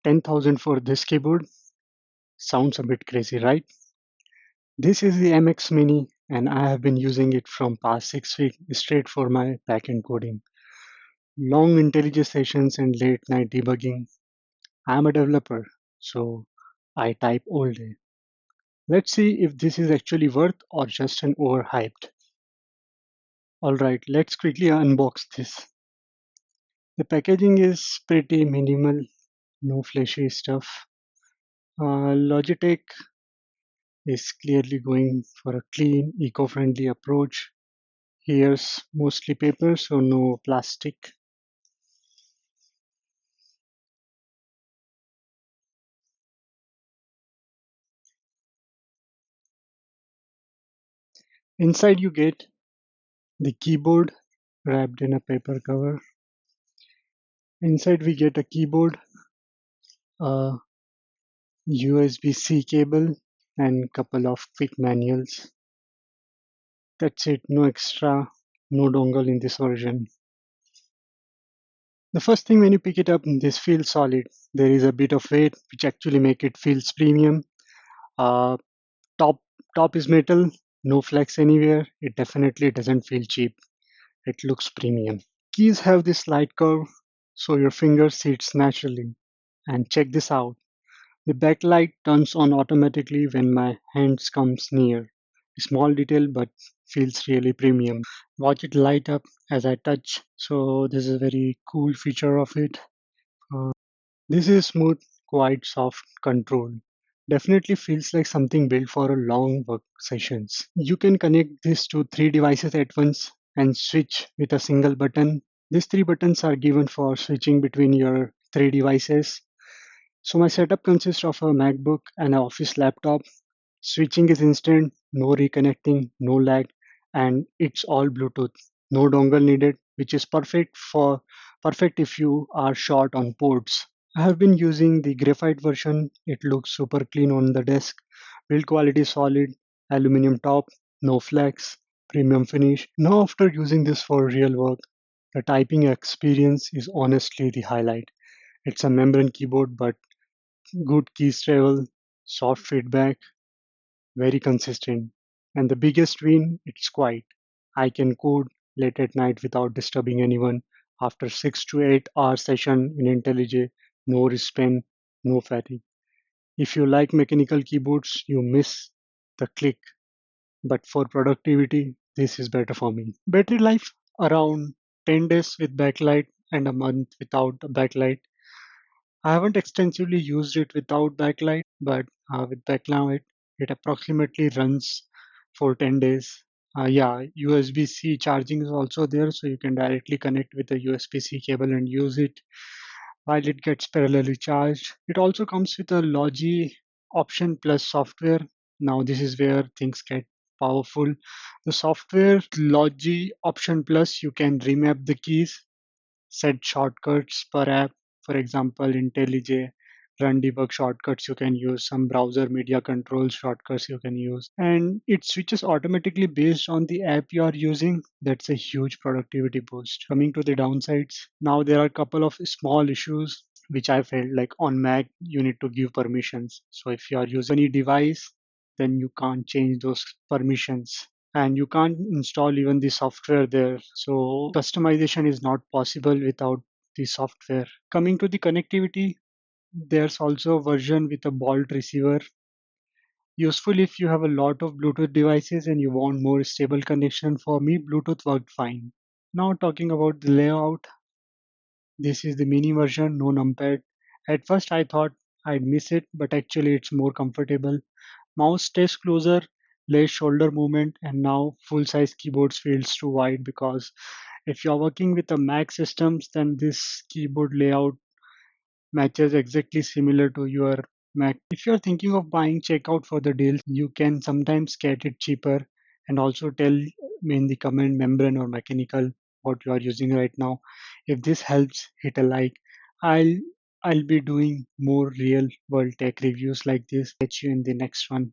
10,000 for this keyboard sounds a bit crazy, right? This is the MX Mini and I have been using it from past 6 weeks straight for my backend coding. Long IntelliJ sessions and late night debugging. I'm a developer, so I type all day. Let's see if this is actually worth or just an overhyped. Alright, let's quickly unbox this. The packaging is pretty minimal, no flashy stuff. Logitech is clearly going for a clean, eco-friendly approach. Here's mostly paper, so no plastic. Inside you get the keyboard wrapped in a paper cover. Inside we get a keyboard, a USB-C cable, and couple of quick manuals. That's it, no extra, no dongle in this version. The first thing when you pick it up, this feels solid. There is a bit of weight, which actually make it feels premium. Uh, top top is metal, no flex anywhere. It definitely doesn't feel cheap. It looks premium. Keys have this slight curve, so your finger sits naturally. And check this out. The backlight turns on automatically when my hands comes near. Small detail but feels really premium. Watch it light up as I touch. So this is a very cool feature of it. Uh, this is smooth, quite soft control. Definitely feels like something built for a long work sessions. You can connect this to 3 devices at once and switch with a single button. These 3 buttons are given for switching between your 3 devices. So my setup consists of a MacBook and an office laptop. Switching is instant, no reconnecting, no lag, and it's all Bluetooth. No dongle needed, which is perfect if you are short on ports. I have been using the graphite version. It looks super clean on the desk. Build quality solid, aluminum top, no flex, premium finish. Now after using this for real work, the typing experience is honestly the highlight. It's a membrane keyboard, but good keys travel, soft feedback, very consistent. And the biggest win, it's quiet. I can code late at night without disturbing anyone. After 6 to 8 hour session in IntelliJ, no wristband, no fatigue. If you like mechanical keyboards, you miss the click. But for productivity, this is better for me. Battery life around 10 days with backlight and a month without a backlight. I haven't extensively used it without backlight, but with backlight, it approximately runs for 10 days. Yeah, USB-C charging is also there, so you can directly connect with the USB-C cable and use it while it gets parallelly charged. It also comes with a Logi option plus software. Now, this is where things get powerful. The software Logi option plus, you can remap the keys, set shortcuts per app. For example, IntelliJ run debug shortcuts you can use, some browser media control shortcuts you can use, and it switches automatically based on the app you are using. That's a huge productivity boost. Coming to the downsides, now there are a couple of small issues which I felt like on Mac you need to give permissions. So if you are using any device, then you can't change those permissions and you can't install even the software there. So customization is not possible without the software. Coming to the connectivity, there's also a version with a Bolt receiver. Useful if you have a lot of Bluetooth devices and you want more stable connection. For me, Bluetooth worked fine. Now talking about the layout, this is the mini version, no numpad. At first I thought I'd miss it, but actually it's more comfortable. Mouse stays closer, less shoulder movement, and now full-size keyboards feels too wide because if you're working with a Mac systems, then this keyboard layout matches exactly similar to your Mac. If you're thinking of buying, check out for the deals. You can sometimes get it cheaper, and also tell me in the comment membrane or mechanical what you are using right now. If this helps, hit a like. I'll I'll be doing more real world tech reviews like this. Catch you in the next one.